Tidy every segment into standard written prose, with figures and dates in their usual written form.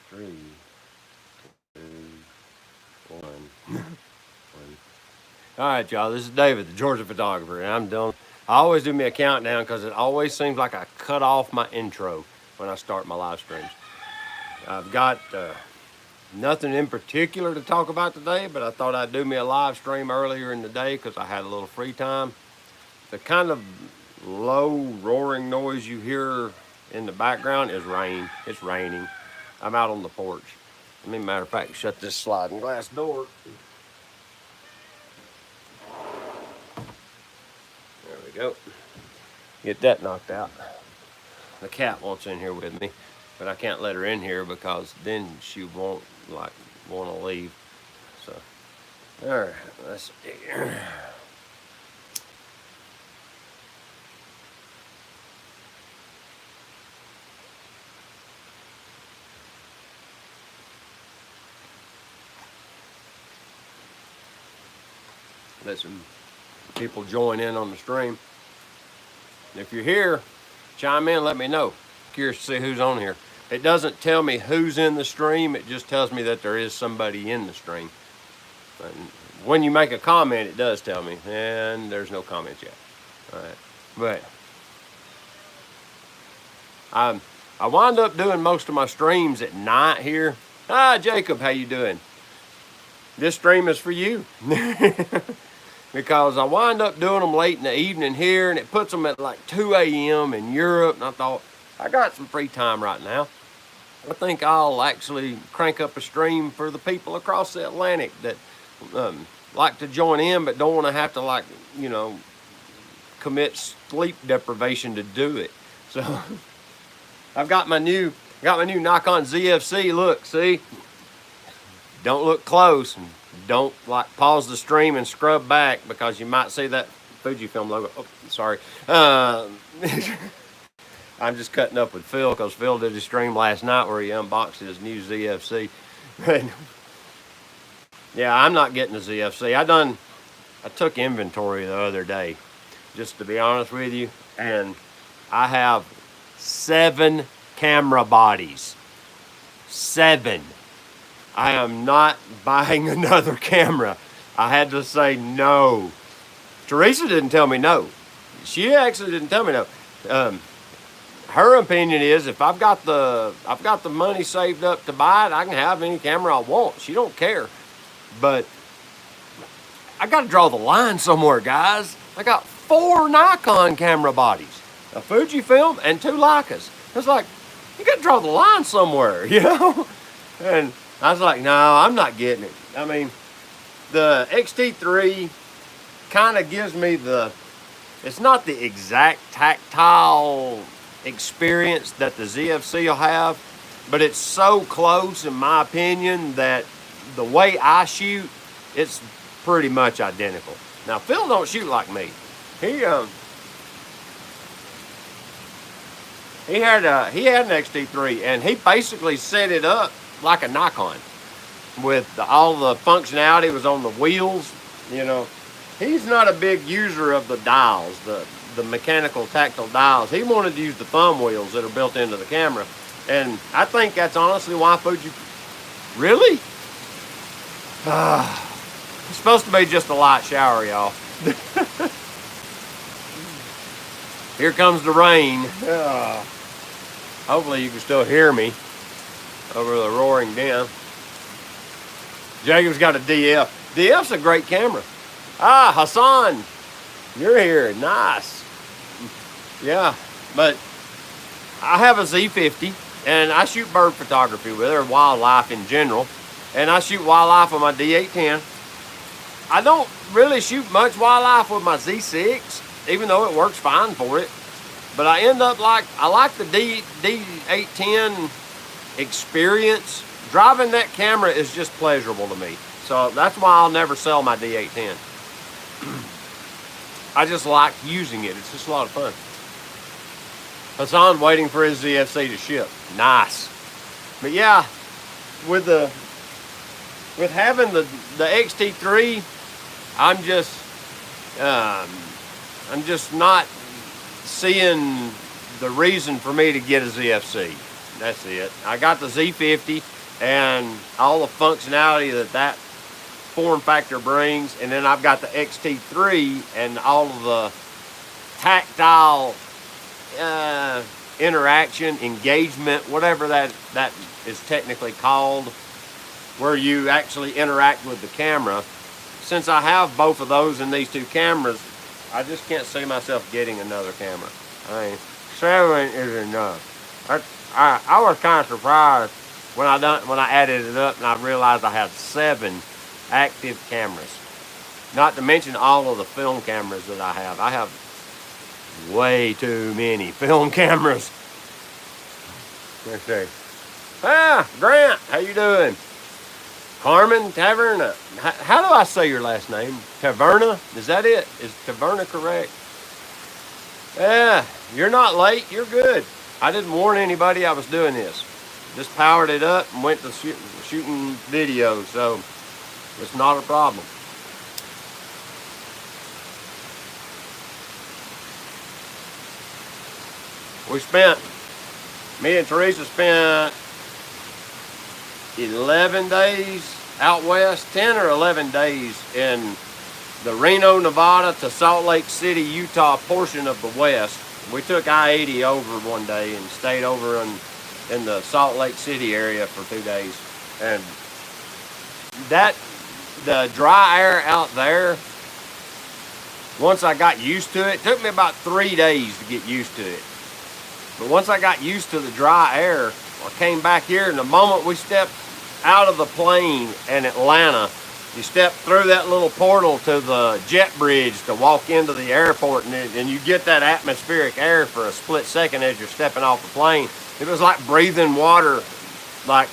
3, 2, 1. 1. All right, y'all. This is David, the Georgia photographer, and I'm done. I always do me a countdown because it always seems like I cut off my intro when I start my live streams. I've got nothing in particular to talk about today, but I thought I'd do me a live stream earlier in the day because I had a little free time. The kind of low roaring noise you hear in the background is rain. It's raining. I'm out on the porch. As a matter of fact, shut this sliding glass door. There we go. Get that knocked out. The cat wants in here with me, but I can't let her in here because then she won't want to leave. So, all right, let's see here. Let some people join in on the stream. If you're here, chime in, let me know. Curious to see who's on here. It doesn't tell me who's in the stream, it just tells me that there is somebody in the stream. And when you make a comment, it does tell me, and there's no comments yet. All right, but I wind up doing most of my streams at night here. Hi, Jacob, how you doing? This stream is for you. Because I wind up doing them late in the evening here, and it puts them at like 2 a.m. in Europe, and I thought, I got some free time right now. I think I'll actually crank up a stream for the people across the Atlantic that like to join in, but don't want to have to, like, you know, commit sleep deprivation to do it. So I've got my new Nikon ZFC. Look, see? Don't look close. Don't like pause the stream and scrub back because you might see that Fujifilm logo. Oh, sorry. I'm just cutting up with Phil because Phil did a stream last night where he unboxed his new ZFC. Yeah, I'm not getting a ZFC. I took inventory the other day, just to be honest with you, and I have 7 camera bodies. 7. I am not buying another camera. I had to say no. Teresa didn't tell me no. She actually didn't tell me no. Her opinion is if I've got the money saved up to buy it, I can have any camera I want. She don't care. But I got to draw the line somewhere, guys. I got 4 Nikon camera bodies, a Fujifilm, and 2 Leicas. It's like, you got to draw the line somewhere, you know? And I was like, no, I'm not getting it. I mean, the XT3 kind of gives me it's not the exact tactile experience that the ZFC will have, but it's so close, in my opinion, that the way I shoot, it's pretty much identical. Now, Phil don't shoot like me. He had an XT3, and he basically set it up like a Nikon with all the functionality was on the wheels. You know, he's not a big user of the dials, the mechanical tactile dials. He wanted to use the thumb wheels that are built into the camera, and I think that's honestly why Fuji. Really? It's supposed to be just a light shower, y'all. Here comes the rain. Hopefully you can still hear me over the roaring din. Jacob's got a DF. DF's a great camera. Ah, Hassan, you're here. Nice. Yeah, but I have a Z50, and I shoot bird photography with it, or wildlife in general, and I shoot wildlife with my D810. I don't really shoot much wildlife with my Z6, even though it works fine for it. But I end up I like the D810 experience. Driving that camera is just pleasurable to me. So that's why I'll never sell my D810. I just like using it. It's just a lot of fun. Hassan waiting for his ZFC to ship. Nice. But yeah, with having the XT3, I'm just not seeing the reason for me to get a ZFC. That's it. I got the Z50, and all the functionality that form factor brings. And then I've got the XT3 and all of the tactile interaction, engagement, whatever that is technically called, where you actually interact with the camera. Since I have both of those in these two cameras, I just can't see myself getting another camera. I mean, 7 is enough. I was kind of surprised when I added it up and I realized I had 7 active cameras. Not to mention all of the film cameras that I have. I have way too many film cameras. Let's see. Grant, how you doing? Carmen Taverna. How do I say your last name? Taverna? Is that it? Is Taverna correct? Yeah, you're not late. You're good. I didn't warn anybody I was doing this. Just powered it up and went to shooting videos, so it's not a problem. Me and Teresa spent 11 days out west, 10 or 11 days in the Reno, Nevada to Salt Lake City, Utah portion of the west. We took I-80 over one day and stayed over in the Salt Lake City area for 2 days. And the dry air out there, once I got used to it took me about 3 days to get used to it. But once I got used to the dry air, I came back here, and the moment we stepped out of the plane in Atlanta, you step through that little portal to the jet bridge to walk into the airport, and you get that atmospheric air for a split second as you're stepping off the plane. It was like breathing water, like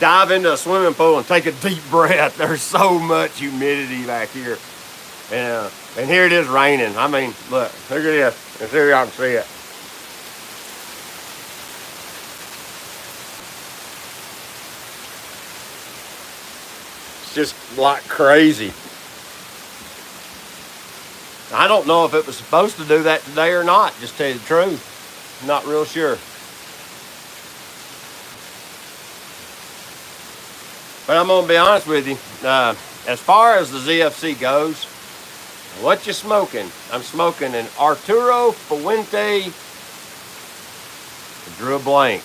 dive into a swimming pool and take a deep breath. There's so much humidity back here. And here it is raining. I mean, look at this. Let's see if y'all can see it. Just like crazy. I don't know if it was supposed to do that today or not, just to tell you the truth. I'm not real sure. But I'm going to be honest with you. As far as the ZFC goes, what you smoking? I'm smoking an Arturo Fuente. I drew a blank.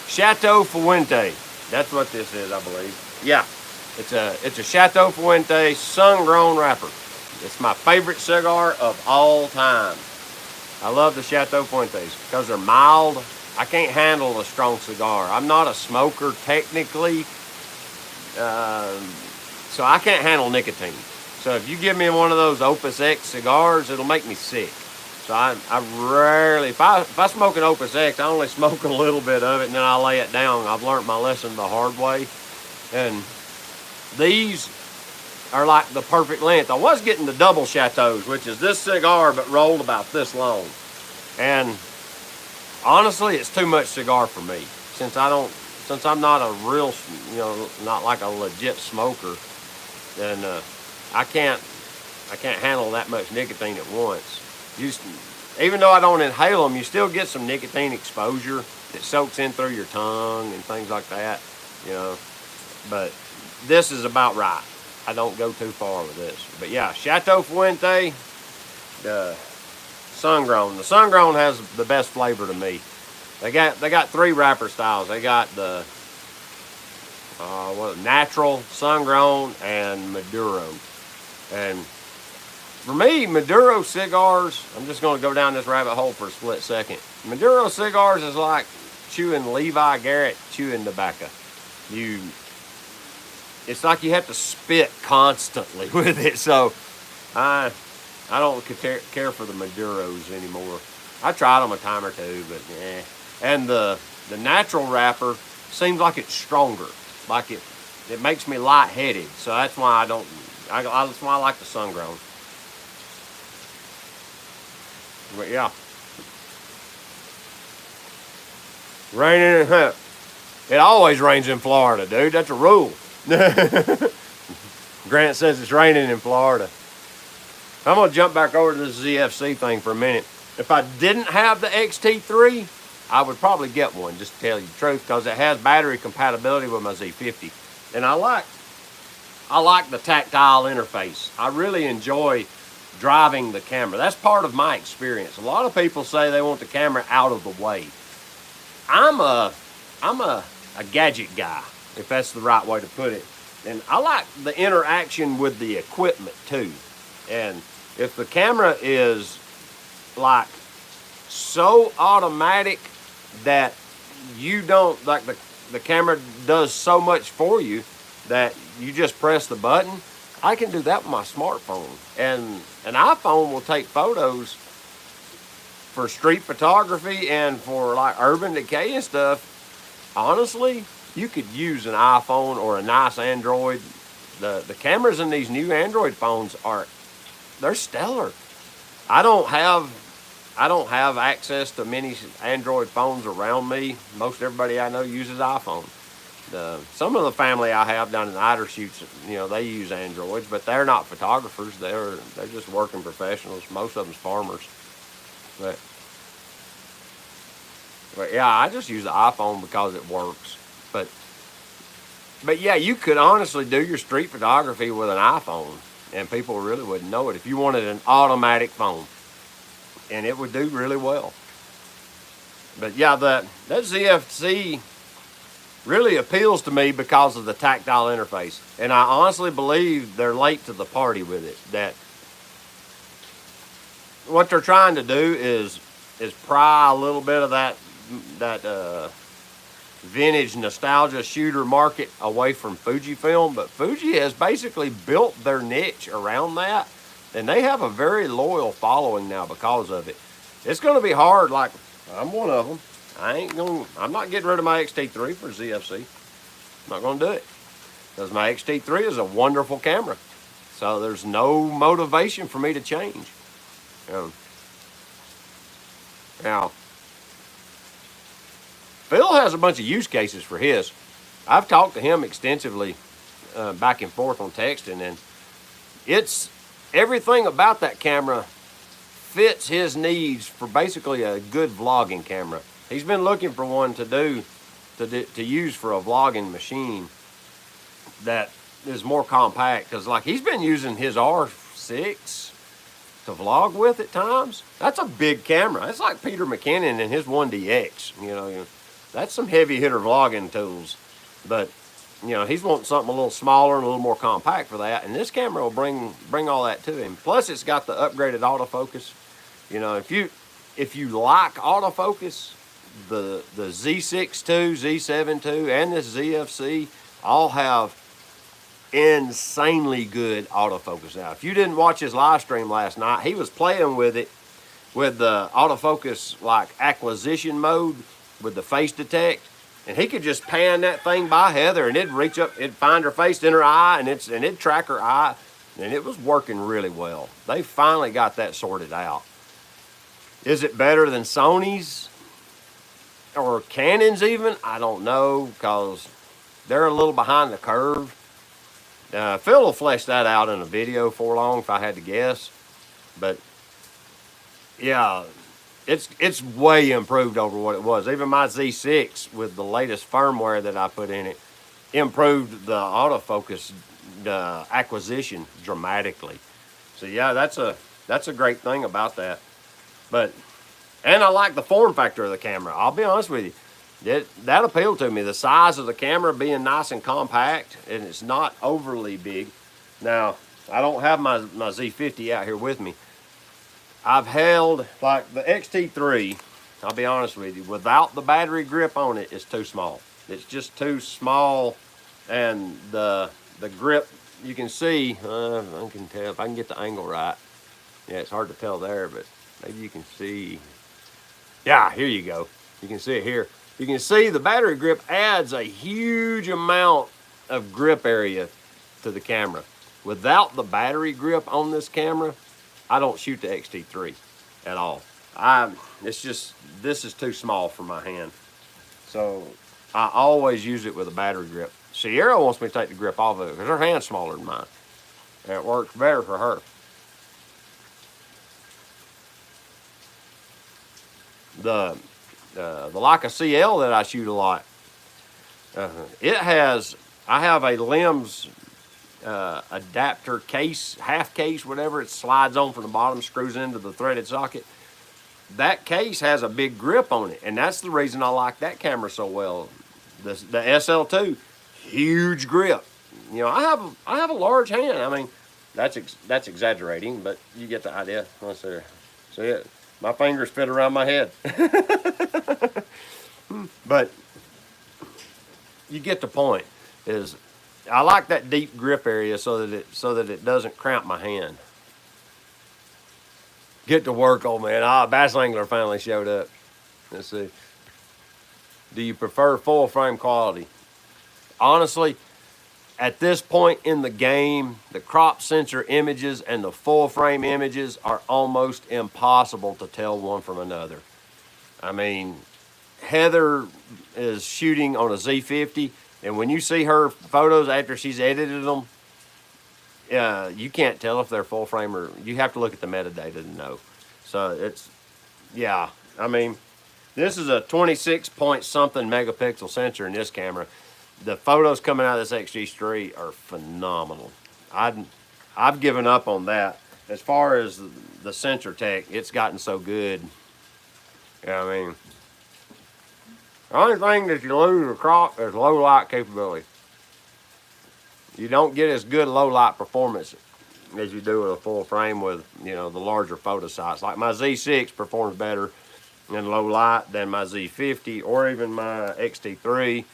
Chateau Fuente. That's what this is, I believe. Yeah, it's a Chateau Fuente sun-grown wrapper. It's my favorite cigar of all time. I love the Chateau Fuentes because they're mild. I can't handle a strong cigar. I'm not a smoker technically, so I can't handle nicotine. So if you give me one of those Opus X cigars, it'll make me sick. So I rarely, if I smoke an Opus X, I only smoke a little bit of it and then I lay it down. I've learned my lesson the hard way. And these are like the perfect length. I was getting the double Chateaus, which is this cigar but rolled about this long. And honestly, it's too much cigar for me. Since I'm not a real, not like a legit smoker, then I can't handle that much nicotine at once. Even though I don't inhale them, you still get some nicotine exposure that soaks in through your tongue and things like that, But this is about right. I don't go too far with this. But yeah, Chateau Fuente, the sun-grown. The sun-grown has the best flavor to me. They got 3 wrapper styles. They got the natural, sun-grown, and Maduro. And for me, Maduro cigars, I'm just going to go down this rabbit hole for a split second. Maduro cigars is like chewing Levi Garrett chewing tobacco. It's like you have to spit constantly with it. So I don't care for the Maduros anymore. I tried them a time or two, but yeah. And the natural wrapper seems like it's stronger. Like it makes me lightheaded. So that's why that's why I like the sun-grown. But yeah. Raining in it always rains in Florida, dude. That's a rule. Grant says it's raining in Florida. I'm going to jump back over to the ZFC thing for a minute. If I didn't have the XT3, I would probably get one, just to tell you the truth, because it has battery compatibility with my Z50. And I like the tactile interface. I really enjoy driving the camera. That's part of my experience. A lot of people say they want the camera out of the way. I'm a gadget guy, if that's the right way to put it. And I like the interaction with the equipment too. And if the camera is like so automatic that you don't, like the camera does so much for you that you just press the button, I can do that with my smartphone. And an iPhone will take photos for street photography and for like urban decay and stuff. Honestly, you could use an iPhone or a nice Android. The cameras in these new Android phones they're stellar. I don't have access to many Android phones around me. Most everybody I know uses iPhone. Some of the family I have down in Idershoots, they use Androids, but they're not photographers. They're just working professionals. Most of them's farmers. But yeah, I just use the iPhone because it works. But yeah, you could honestly do your street photography with an iPhone, and people really wouldn't know it if you wanted an automatic phone, and it would do really well. But yeah, that ZFC really appeals to me because of the tactile interface, and I honestly believe they're late to the party with it. That what they're trying to do is pry a little bit of that vintage nostalgia shooter market away from Fujifilm, but Fuji has basically built their niche around that, and they have a very loyal following now because of it. It's going to be hard. Like, I'm one of them. I'm not getting rid of my XT3 for ZFC. I'm not going to do it, because my XT3 is a wonderful camera. So there's no motivation for me to change. Now, Phil has a bunch of use cases for his. I've talked to him extensively back and forth on texting, and it's everything about that camera fits his needs for basically a good vlogging camera. He's been looking for one to use for a vlogging machine that is more compact, because like he's been using his R6 to vlog with at times. That's a big camera. That's like Peter McKinnon and his 1DX. That's some heavy hitter vlogging tools. But he's wanting something a little smaller and a little more compact for that, and this camera will bring all that to him. Plus, it's got the upgraded autofocus. If you like autofocus, the Z6 II, Z7 II, and this ZFC all have insanely good autofocus. Now, if you didn't watch his live stream last night, he was playing with it with the autofocus like acquisition mode with the face detect, and he could just pan that thing by Heather, and it'd reach up, it'd find her face in her eye, and it'd track her eye, and it was working really well. They finally got that sorted out. Is it better than Sony's or Canon's even? I don't know, because they're a little behind the curve. Phil will flesh that out in a video for long if I had to guess. But yeah, it's way improved over what it was. Even my Z6 with the latest firmware that I put in it improved the autofocus acquisition dramatically. So yeah, that's a great thing about that. And I like the form factor of the camera. I'll be honest with you. That appealed to me. The size of the camera being nice and compact, and it's not overly big. Now, I don't have my Z50 out here with me. I've held, like the XT3, I'll be honest with you, without the battery grip on it, it's too small. It's just too small, and the grip, you can see, I can tell if I can get the angle right. Yeah, it's hard to tell there, but maybe you can see. Yeah, here you go. You can see it here. You can see the battery grip adds a huge amount of grip area to the camera. Without the battery grip on this camera, I don't shoot the XT3 at all. This is too small for my hand. So I always use it with a battery grip. Sierra wants me to take the grip off of it because her hand's smaller than mine. And it works better for her. the Leica CL that I shoot a lot. I have a limbs adapter case, half case, whatever. It slides on from the bottom, screws into the threaded socket. That case has a big grip on it, and that's the reason I like that camera so well. The SL2, huge grip. You know, I have a large hand. I mean, that's exaggerating, but you get the idea. Let's see. See it? My fingers fit around my head. But you get the point. Is I like that deep grip area so that it doesn't cramp my hand. Get to work, old man. Bass Angler finally showed up. Let's see. Do you prefer full frame quality? Honestly, at this point in the game, the crop sensor images and the full frame images are almost impossible to tell one from another. I mean, Heather is shooting on a Z50, and when you see her photos after she's edited them, you can't tell if they're full frame or you have to look at the metadata to know. So it's, yeah, I mean, this is a 26 point something megapixel sensor in this camera. The photos coming out of this XG3 are phenomenal. I've given up on that. As far as the sensor tech, it's gotten so good. Yeah, I mean, the only thing that you lose with crop is low light capability. You don't get as good low light performance as you do with a full frame with, you know, the larger photo sites. Like my Z6 performs better in low light than my Z50 or even my XT3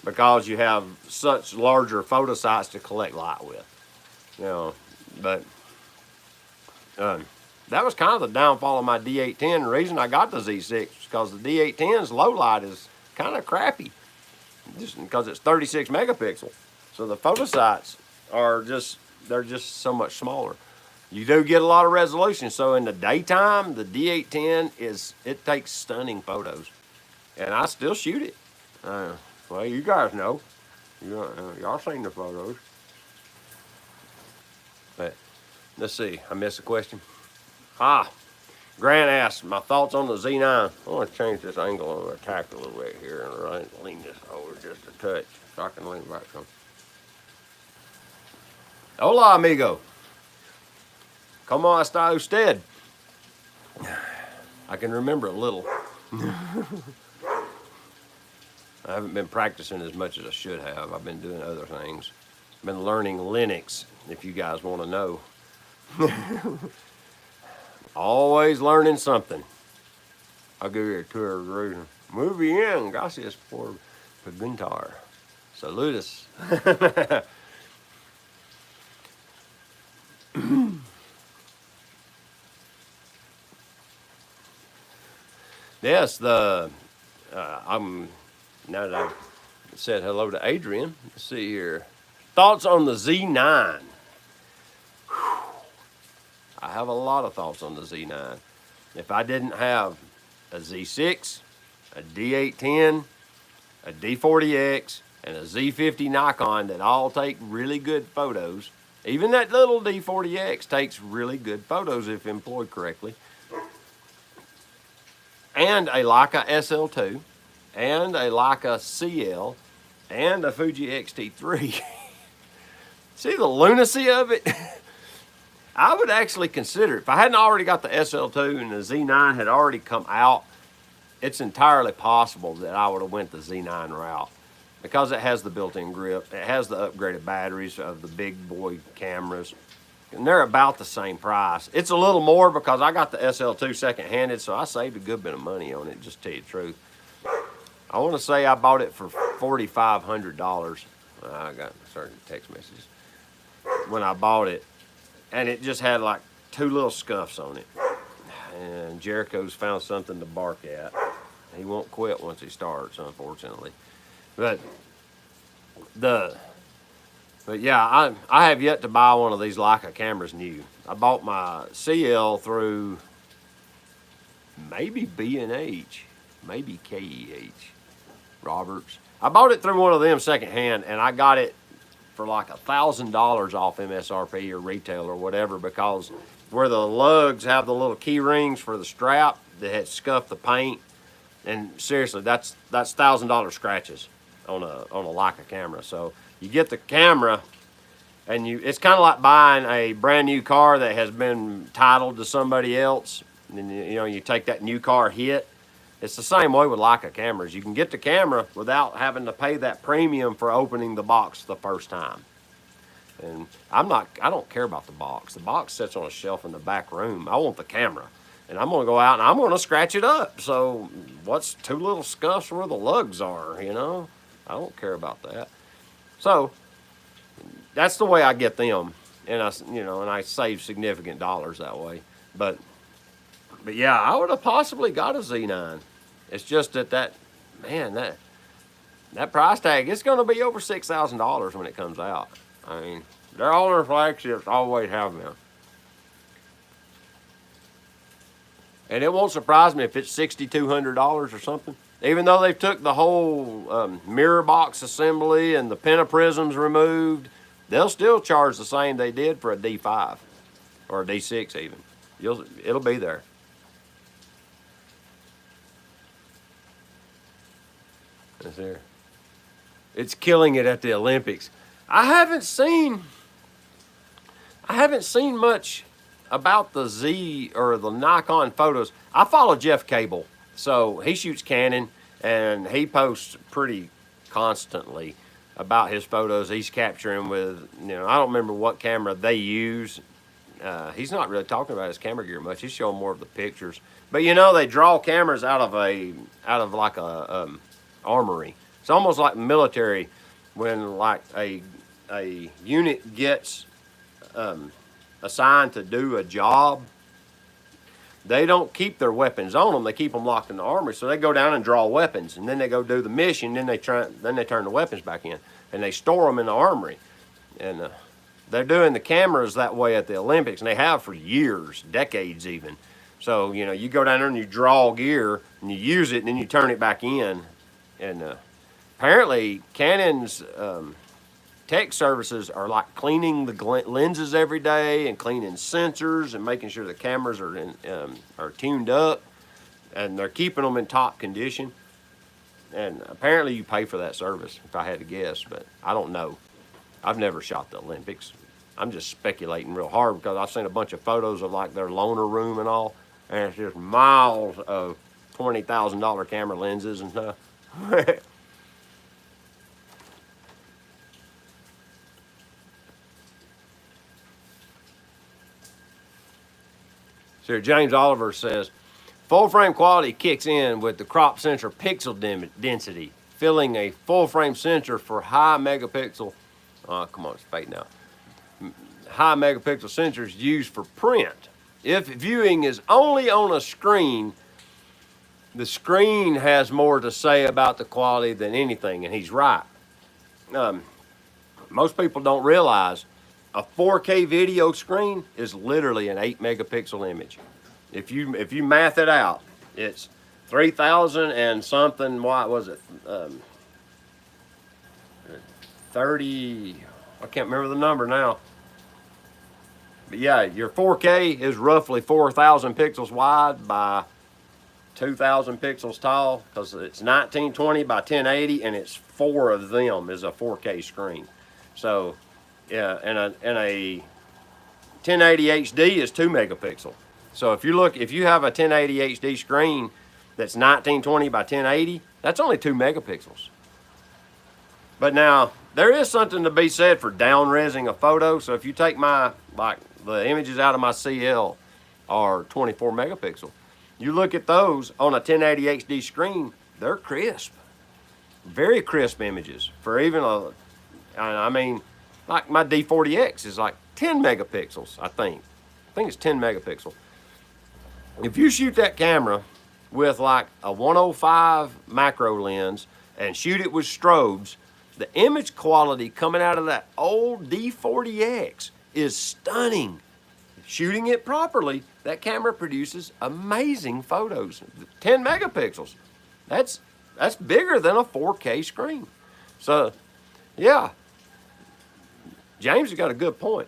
because you have such larger photo sites to collect light with. You know, but that was kind of the downfall of my D810. The reason I got the Z6 is because the D810's low light is kind of crappy, just because it's 36 megapixel. So the photo sites are they're just so much smaller. You do get a lot of resolution. So in the daytime, the D810 it takes stunning photos, and I still shoot it. Well, you guys know, y'all seen the photos. But let's see, I missed a question. Grant asked my thoughts on the Z9. I want to change this angle on the attack a little bit here and lean this over just a touch so I can lean back some. Hola, amigo. ¿Cómo está usted? I can remember a little. I haven't been practicing as much as I should have. I've been doing other things. I've been learning Linux, if you guys want to know. Always learning something. I'll give you a tour of the region. Muy bien, gracias por preguntar. Saludos. Yes, I'm now that I've said hello to Adrian. Let's see here. Thoughts on the Z9. I have a lot of thoughts on the Z9. If I didn't have a Z6, a D810, a D40X, and a Z50 Nikon that all take really good photos, even that little D40X takes really good photos if employed correctly, and a Leica SL2, and a Leica CL, and a Fuji X-T3. See the lunacy of it? I would actually consider, if I hadn't already got the SL2 and the Z9 had already come out, it's entirely possible that I would have went the Z9 route because it has the built-in grip. It has the upgraded batteries of the big boy cameras, and they're about the same price. It's a little more because I got the SL2 second-handed, so I saved a good bit of money on it, just to tell you the truth. I want to say I bought it for $4,500. I got certain text messages when I bought it. And it just had like 2 little scuffs on it. And Jericho's found something to bark at. He won't quit once he starts, unfortunately. But yeah, I have yet to buy one of these Leica cameras new. I bought my CL through maybe B&H, maybe KEH, Roberts. I bought it through one of them secondhand, and I got it for like $1,000 off MSRP or retail or whatever, because where the lugs have the little key rings for the strap that had scuffed the paint, And seriously, that's $1,000 scratches on a Leica camera. So you get the camera, and it's kind of like buying a brand new car that has been titled to somebody else. And you take that new car hit. It's the same way with Leica cameras. You can get the camera without having to pay that premium for opening the box the first time. And I don't care about the box. The box sits on a shelf in the back room. I want the camera. And I'm going to go out and I'm going to scratch it up. So what's two little scuffs where the lugs are, I don't care about that. So that's the way I get them. And I save significant dollars that way. But yeah, I would have possibly got a Z9. It's just that price tag, it's going to be over $6,000 when it comes out. I mean, they're all their flagships, always have been. And it won't surprise me if it's $6,200 or something. Even though they've took the whole mirror box assembly and the pentaprisms removed, they'll still charge the same they did for a D5 or a D6 even. It'll be there. It's there. It's killing it at the Olympics. I haven't seen much about the Z or the Nikon photos. I follow Jeff Cable, so he shoots Canon and he posts pretty constantly about his photos he's capturing with, I don't remember what camera they use. He's not really talking about his camera gear much. He's showing more of the pictures. But they draw cameras out of like a armory. It's almost like military when like a unit gets assigned to do a job. They don't keep their weapons on them. They keep them locked in the armory. So they go down and draw weapons, and then they go do the mission. Then they turn the weapons back in, and they store them in the armory. And they're doing the cameras that way at the Olympics, and they have for years, decades even. So you go down there and you draw gear, and you use it, and then you turn it back in. And apparently, Canon's tech services are like cleaning the lenses every day and cleaning sensors and making sure the cameras are tuned up, and they're keeping them in top condition. And apparently you pay for that service, if I had to guess, but I don't know. I've never shot the Olympics. I'm just speculating real hard because I've seen a bunch of photos of like their loaner room and all, and it's just miles of $20,000 camera lenses and stuff. So James Oliver says, full frame quality kicks in with the crop sensor pixel density, filling a full frame sensor for high megapixel, come on, it's fading out, high megapixel sensors used for print. If viewing is only on a screen, the screen has more to say about the quality than anything, and he's right. Most people don't realize a 4K video screen is literally an 8 megapixel image. If you math it out, it's 3,000 and something. What was it? 30. I can't remember the number now. But yeah, your 4K is roughly 4,000 pixels wide by 2,000 pixels tall, because it's 1920 by 1080, and it's 4 of them is a 4K screen. So yeah, and a 1080 HD is 2 megapixel. So if you have a 1080 HD screen that's 1920 by 1080, that's only 2 megapixels. But now there is something to be said for down-resing a photo. So if you take the images out of my CL are 24 megapixel. You look at those on a 1080 HD screen, they're crisp. Very crisp images for even like my D40X is like 10 megapixels, I think. I think it's 10 megapixel. If you shoot that camera with like a 105 macro lens and shoot it with strobes, the image quality coming out of that old D40X is stunning. Shooting it properly, that camera produces amazing photos. 10 megapixels. That's bigger than a 4K screen. So, yeah. James has got a good point.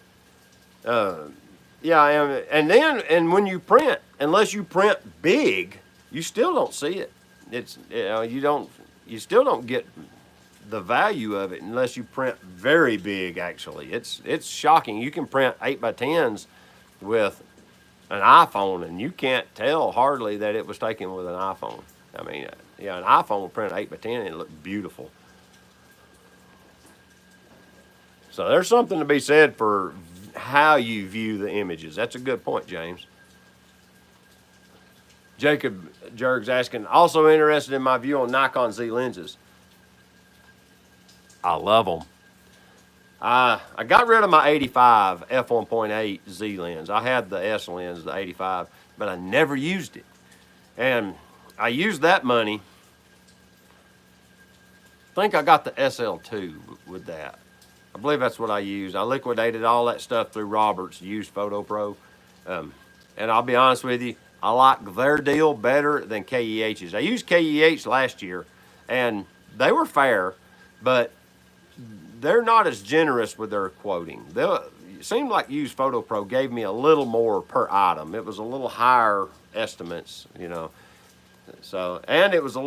Yeah, and when you print, unless you print big, you still don't see it. it's, you still don't get the value of it unless you print very big. Actually, it's shocking. You can print 8x10s with an iPhone, and you can't tell hardly that it was taken with an iPhone. I mean, yeah, an iPhone will print 8x10 and it looked beautiful. So there's something to be said for how you view the images. That's a good point, James. Jacob Jerg's asking, also interested in my view on Nikon Z lenses. I love them. I got rid of my 85 f1.8 Z lens. I had the S lens, the 85, but I never used it. And I used that money. I think I got the SL2 with that. I believe that's what I used. I liquidated all that stuff through Roberts, used Photo Pro. And I'll be honest with you, I like their deal better than KEH's. I used KEH last year, and they were fair, but they're not as generous with their quoting. It seemed like used Photo Pro gave me a little more per item. It was a little higher estimates, you know. So, and it was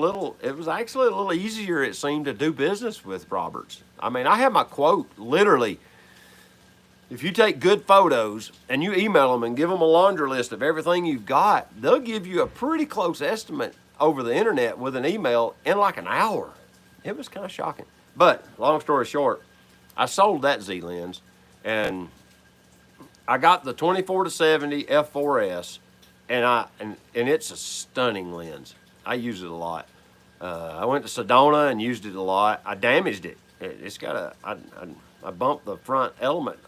actually a little easier, it seemed, to do business with Roberts. I mean, I have my quote literally. If you take good photos and you email them and give them a laundry list of everything you've got, they'll give you a pretty close estimate over the internet with an email in like an hour. It was kind of shocking. But long story short, I sold that Z lens, and I got the 24-70 f4S, and it's a stunning lens. I use it a lot. I went to Sedona and used it a lot. I damaged it. It's got I bumped the front element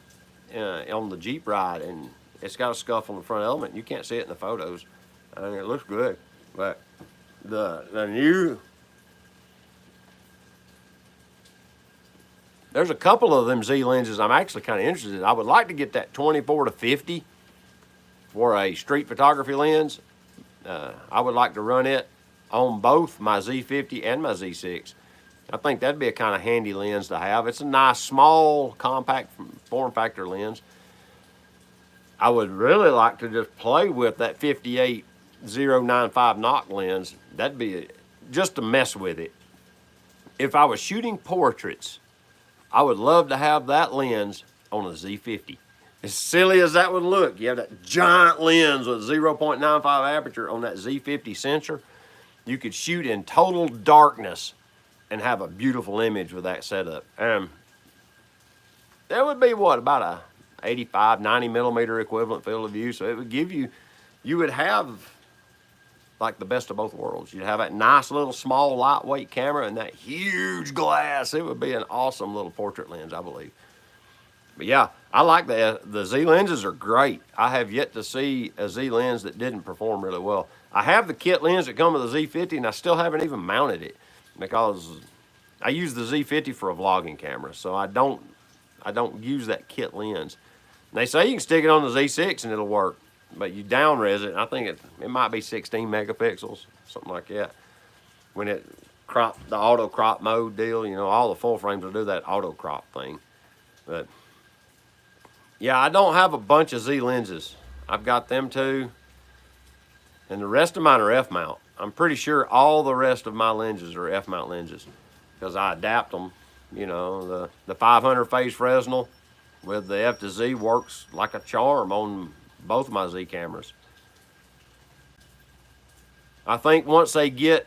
on the Jeep ride, and it's got a scuff on the front element. You can't see it in the photos. I mean, it looks good, but the new, there's a couple of them Z lenses I'm actually kind of interested in. I would like to get that 24-50 for a street photography lens. I would like to run it on both my Z50 and my Z6. I think that'd be a kind of handy lens to have. It's a nice, small, compact form factor lens. I would really like to just play with that 58-095 Nock lens. That'd be just to mess with it. If I was shooting portraits, I would love to have that lens on a Z50. As silly as that would look, you have that giant lens with 0.95 aperture on that Z50 sensor. You could shoot in total darkness and have a beautiful image with that setup. That would be what, about a 85, 90 millimeter equivalent field of view. So it would give you, you would have like the best of both worlds. You'd have that nice little small lightweight camera and that huge glass. It would be an awesome little portrait lens, I believe. But yeah, I like the Z lenses are great. I have yet to see a Z lens that didn't perform really well. I have the kit lens that come with the Z50, and I still haven't even mounted it because I use the Z50 for a vlogging camera, so I don't use that kit lens. And they say you can stick it on the Z6 and it'll work, but you down res it, and I think it might be 16 megapixels, something like that. When it crop, the auto crop mode deal, you know, all the full frames will do that auto crop thing. But yeah, I don't have a bunch of Z lenses. I've got them too, and the rest of mine are F-mount. I'm pretty sure all the rest of my lenses are F-mount lenses because I adapt them. You know, the 500 phase Fresnel with the F to Z works like a charm on both of my Z cameras. I think once they get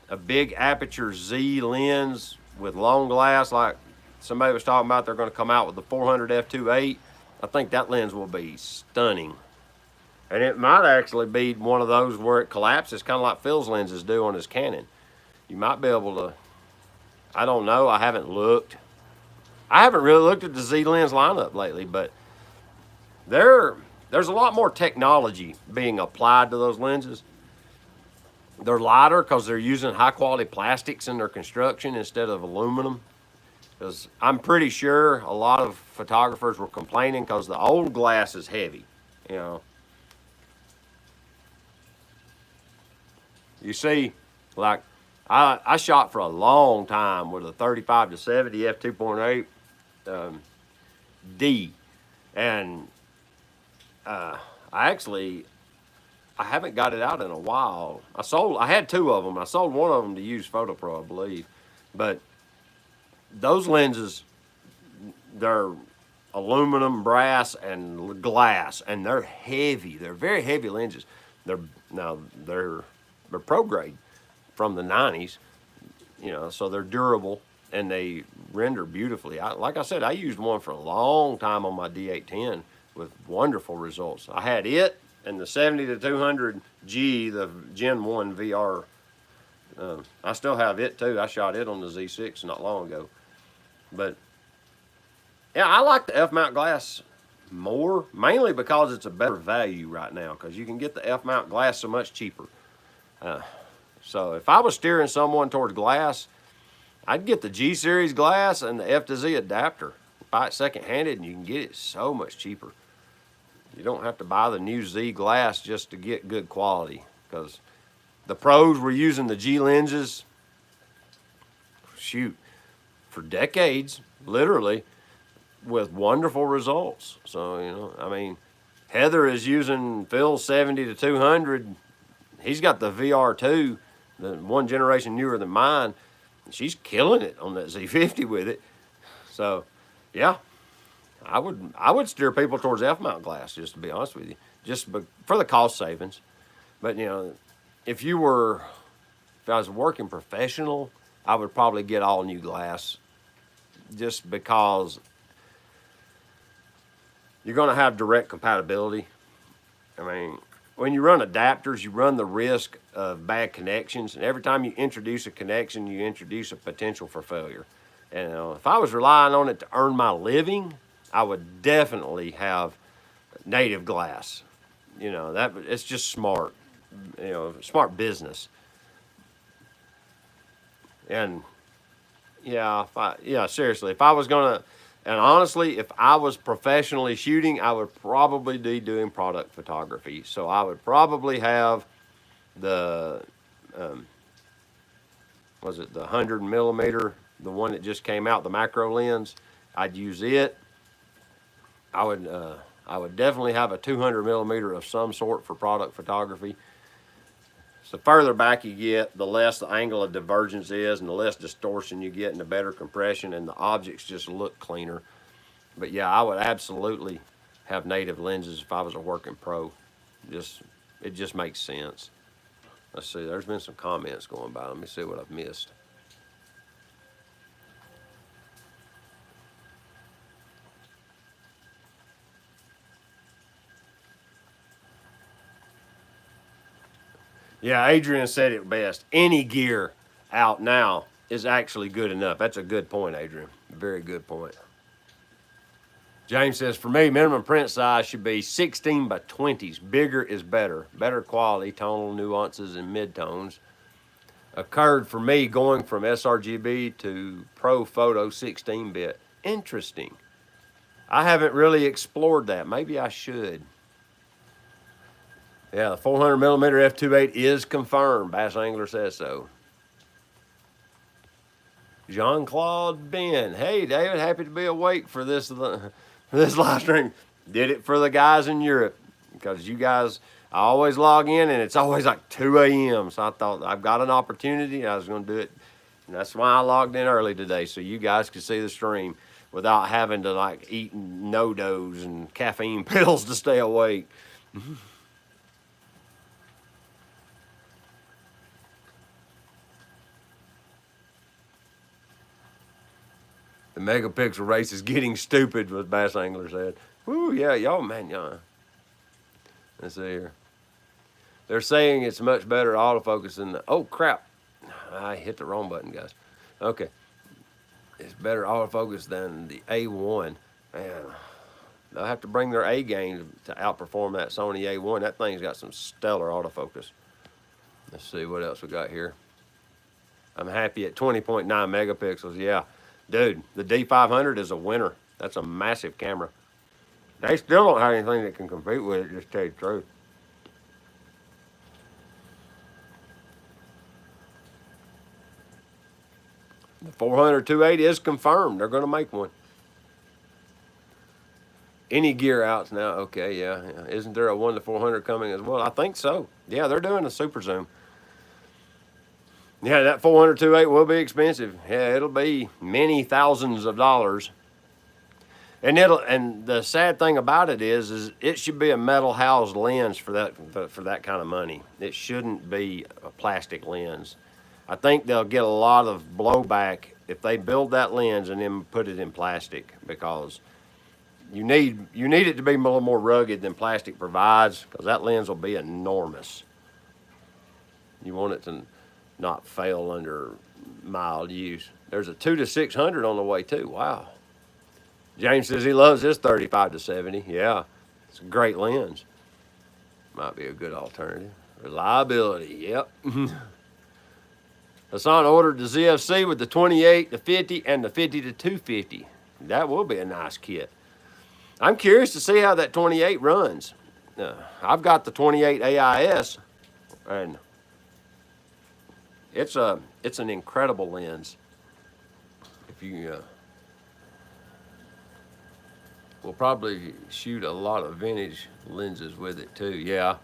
a big aperture Z lens with long glass, like somebody was talking about, they're going to come out with the 400 f2.8. I think that lens will be stunning. And it might actually be one of those where it collapses, kind of like Phil's lenses do on his Canon. You might be able to, I don't know, I haven't looked. I haven't really looked at the Z lens lineup lately, but there's a lot more technology being applied to those lenses. They're lighter because they're using high quality plastics in their construction instead of aluminum. Because I'm pretty sure a lot of photographers were complaining because the old glass is heavy, you know. You see, like, I shot for a long time with a 35-70 f2.8 D, and I I haven't got it out in a while. I had two of them. I sold one of them to use PhotoPro, I believe. But those lenses, they're aluminum, brass, and glass, and they're heavy. They're very heavy lenses. They're now they're pro grade from the 90s, so they're durable and they render beautifully. Like I said, I used one for a long time on my D810 with wonderful results. I had it and the 70 to 200G, the Gen 1 VR. I still have it too. I shot it on the Z6 not long ago. But yeah, I like the F-mount glass more, mainly because it's a better value right now, because you can get the F-mount glass so much cheaper. So if I was steering someone towards glass, I'd get the G series glass and the F to Z adapter. Buy it second-handed and you can get it so much cheaper. You don't have to buy the new Z glass just to get good quality, because the pros were using the G lenses, shoot, for decades, literally, with wonderful results. So, I mean, Heather is using Phil's 70 to 200. He's got the VR2, the one generation newer than mine. She's killing it on that Z50 with it. So, yeah, I would steer people towards F-mount glass, just to be honest with you, just for the cost savings. But, if I was a working professional, I would probably get all new glass, just because you're going to have direct compatibility. I mean, when you run adapters, you run the risk of bad connections. And every time you introduce a connection, you introduce a potential for failure. And if I was relying on it to earn my living, I would definitely have native glass. It's just smart, smart business. And seriously, if I was going to, and honestly, if I was professionally shooting, I would probably be doing product photography. So I would probably have the, the 100 millimeter, the one that just came out, the macro lens. I'd use it. I would definitely have a 200 millimeter of some sort for product photography. So the further back you get, the less the angle of divergence is, and the less distortion you get, and the better compression, and the objects just look cleaner. But yeah, I would absolutely have native lenses if I was a working pro. It just makes sense. Let's see, there's been some comments going by. Let me see what I've missed. Yeah, Adrian said it best. Any gear out now is actually good enough. That's a good point, Adrian. Very good point. James says, for me, minimum print size should be 16 by 20s. Bigger is better. Better quality, tonal nuances, and midtones. Occurred for me going from sRGB to Pro Photo 16-bit. Interesting. I haven't really explored that. Maybe I should. Yeah, the 400 millimeter f2.8 is confirmed. Bass Angler says so. Jean-Claude Ben. Hey, David, happy to be awake for this live stream. Did it for the guys in Europe, because you guys, I always log in and it's always like 2 a.m. So I thought I've got an opportunity. I was going to do it. And that's why I logged in early today, so you guys could see the stream without having to like eat no-dos and caffeine pills to stay awake. The megapixel race is getting stupid, what Bass Angler said. Woo, yeah, y'all, man, y'all. Let's see here. They're saying it's much better autofocus than the, oh, crap. I hit the wrong button, guys. Okay. It's better autofocus than the A1. Man, they'll have to bring their A game to outperform that Sony A1. That thing's got some stellar autofocus. Let's see what else we got here. I'm happy at 20.9 megapixels. Yeah. Dude, the D500 is a winner. That's a massive camera. They still don't have anything that can compete with it, just to tell you the truth. The 400 280 is confirmed. They're going to make one. Any gear outs now? Okay, yeah. Isn't there a 1-400 coming as well? I think so. Yeah, they're doing a super zoom. Yeah, that 400-2.8 will be expensive. Yeah, it'll be many thousands of dollars. And the sad thing about it is it should be a metal housed lens for that kind of money. It shouldn't be a plastic lens. I think they'll get a lot of blowback if they build that lens and then put it in plastic, because you need it to be a little more rugged than plastic provides, because that lens will be enormous. You want it to not fail under mild use. There's a 2-600 on the way too. Wow. James says he loves his 35-70. Yeah, it's a great lens. Might be a good alternative. Reliability, yep. Hassan ordered the ZFC with the 28, the 50, and the 50-250. That will be a nice kit. I'm curious to see how that 28 runs. I've got the 28 AIS, and it's an incredible lens. If you we'll probably shoot a lot of vintage lenses with it too. Yeah.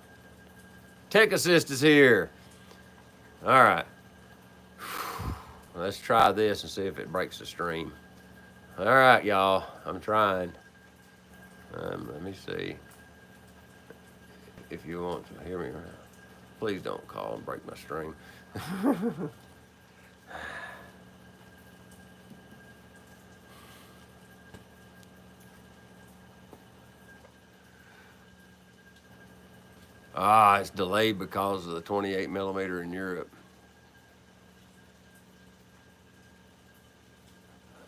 Tech Assist is here. All right. Let's try this and see if it breaks the stream. All right, y'all. I'm trying. Let me see. If you want to hear me, please don't call and break my stream. It's delayed because of the 28 millimeter in Europe.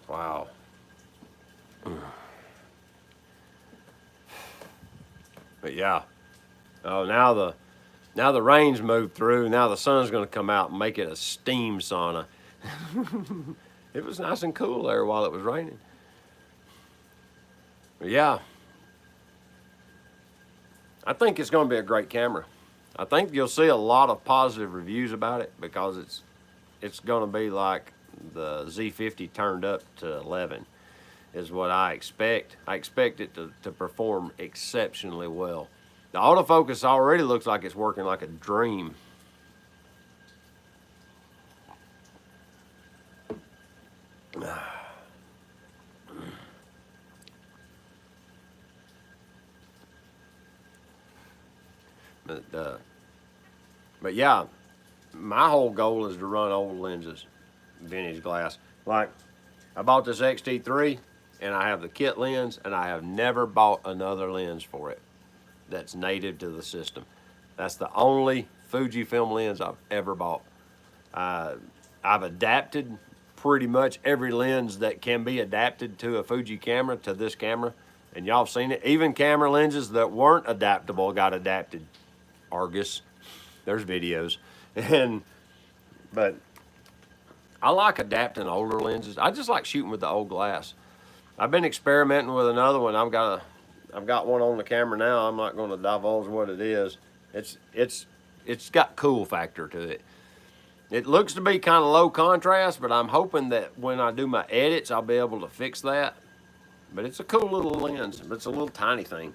Wow. But yeah. Oh, now the rain's moved through. Now the sun's going to come out and make it a steam sauna. It was nice and cool there while it was raining. But yeah. I think it's going to be a great camera. I think you'll see a lot of positive reviews about it, because it's going to be like the Z50 turned up to 11 is what I expect. I expect it to perform exceptionally well. The autofocus already looks like it's working like a dream. But yeah, my whole goal is to run old lenses, vintage glass. Like, I bought this XT3 and I have the kit lens, and I have never bought another lens for it that's native to the system. That's the only Fujifilm lens I've ever bought. I've adapted pretty much every lens that can be adapted to a Fuji camera to this camera, and y'all have seen it. Even camera lenses that weren't adaptable got adapted. Argus, there's videos. But I like adapting older lenses. I just like shooting with the old glass. I've been experimenting with another one. I've got one on the camera now. I'm not going to divulge what it is. It's got cool factor to it. It looks to be kind of low contrast, but I'm hoping that when I do my edits, I'll be able to fix that. But it's a cool little lens. But it's a little tiny thing.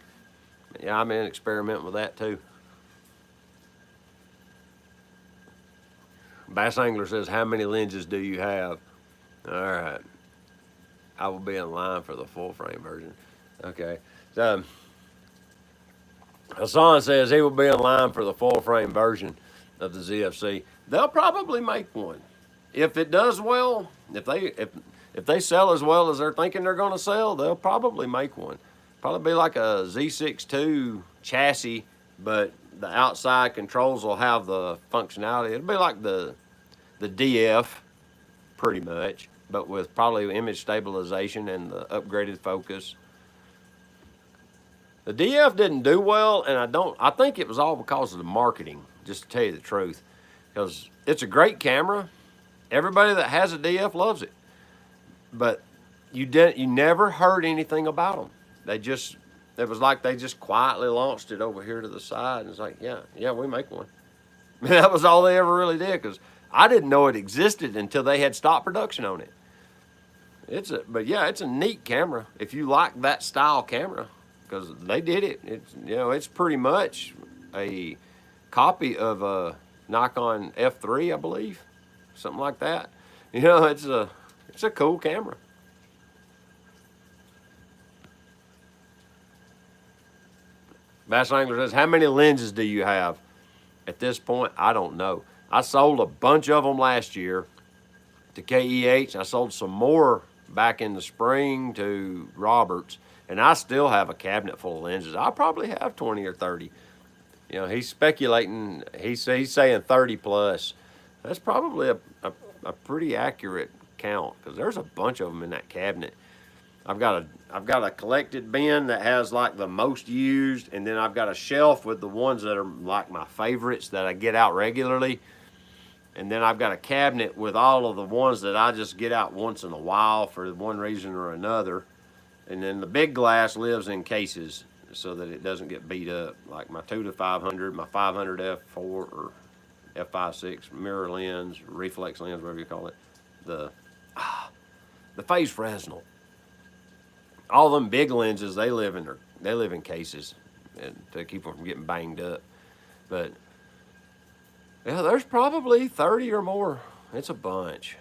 Yeah, I've been experimenting with that too. Bass Angler says, how many lenses do you have? All right. I will be in line for the full frame version. Okay. So, Hassan says he will be in line for the full frame version of the ZFC. They'll probably make one. If it does well, if they sell as well as they're thinking they're going to sell, they'll probably make one. Probably be like a Z6 II chassis, but the outside controls will have the functionality. It'll be like the DF, pretty much, but with probably image stabilization and the upgraded focus. The DF didn't do well, and I think it was all because of the marketing, just to tell you the truth, because it's a great camera. Everybody that has a DF loves it, but you never heard anything about them. It was like they just quietly launched it over here to the side, and it's like, yeah, we make one. That was all they ever really did, because I didn't know it existed until they had stopped production on it. But yeah, it's a neat camera. If you like that style camera, because they did it. It's, you know, it's pretty much a copy of a Nikon F3, I believe, something like that. You know, it's a cool camera. Bass Angler says, how many lenses do you have? At this point, I don't know. I sold a bunch of them last year to KEH. I sold some more back in the spring to Roberts, and I still have a cabinet full of lenses. I probably have 20 or 30. You know, he's speculating. He's saying 30 plus. That's probably a pretty accurate count because there's a bunch of them in that cabinet. I've got a collected bin that has like the most used, and then I've got a shelf with the ones that are like my favorites that I get out regularly. And then I've got a cabinet with all of the ones that I just get out once in a while for one reason or another. And then the big glass lives in cases so that it doesn't get beat up. Like my 2-500, my 500 f4 or f5.6 mirror lens, reflex lens, whatever you call it. The phase Fresnel. All them big lenses, they live in cases and to keep them from getting banged up. But yeah, there's probably 30 or more. It's a bunch.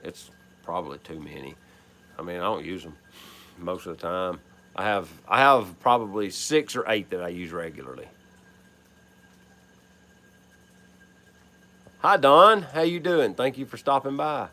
It's probably too many. I mean, I don't use them most of the time. I have probably 6 or 8 that I use regularly. Hi Don, how you doing? Thank you for stopping by.